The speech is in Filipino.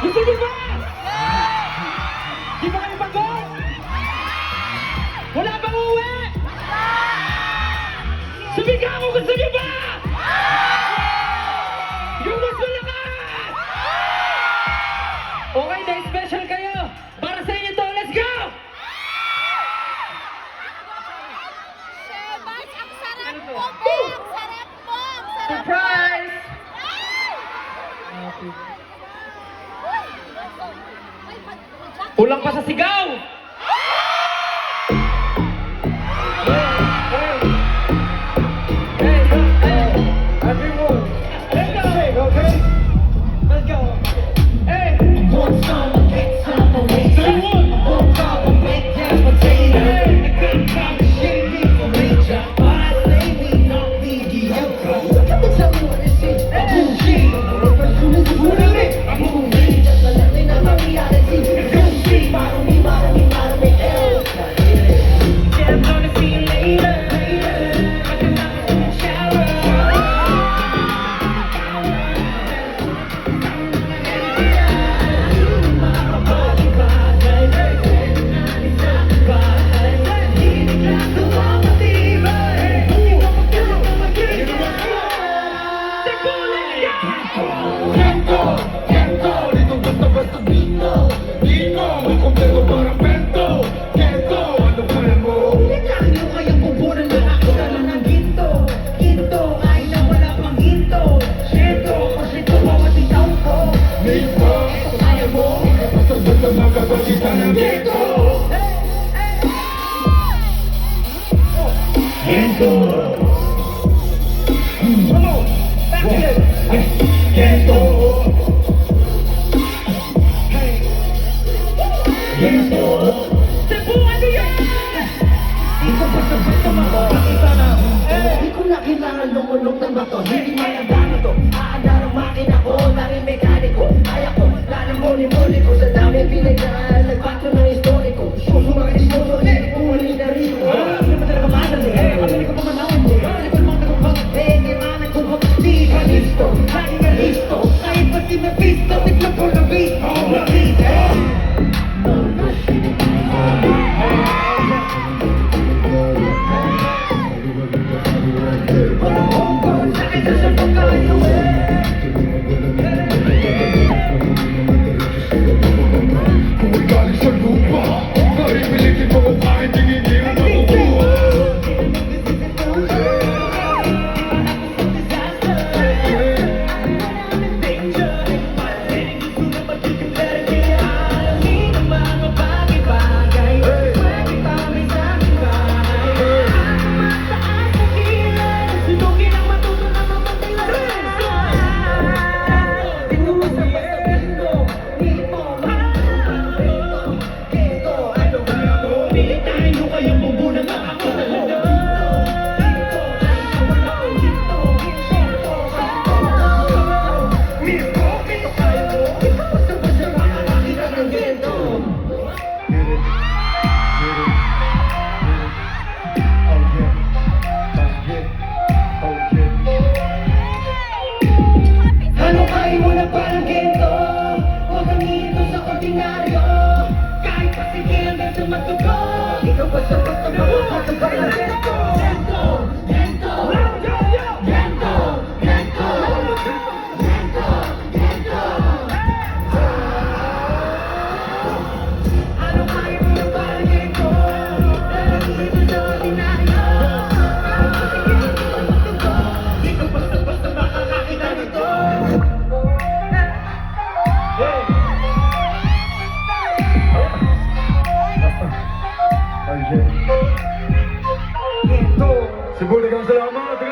Gusto niyo ba? Di ba kayo pagod? Wala bang uwi? Sumigaw mo, gusto niyo ba? Yung mas malakas! Okay, dahil special kayo. Para sa inyo to, let's go! Sebas, ang sarap po, be! Ang sarap po! Ang sarap po! Surprise! Kulang pa sa sigaw! Everyone, let's go! Okay? Let's go! Hey! Want some, get some, Say what? want some, make that potato. The good time is shady for major, but I say we not mediocre. Tell me what this is, bullshit. Who did it? I'm moving, just a little bit of my reality. Bullshit, model me, L. Yeah, I'm gonna see you later. I can knock it in the shower. Di ko na kailangan lumulog ng bato. Hindi man ang gano to. Aanda ng makina ko, narin mekaniko. Kaya ko, lanang muli-muli ko. Sa dami pinagdaan, nagbato ng historiko. Suso mga ismoso, umuli na rin. Hindi mo talaga madali. Madali ko pa manawin mo. Hindi ko naman nagpapag. Hindi man ang kumpag. Di ka listo, lagi ka listo. Kahit pa si Mephisto, tikman ko na beat. Oh, na beat, Siguro kang salamat.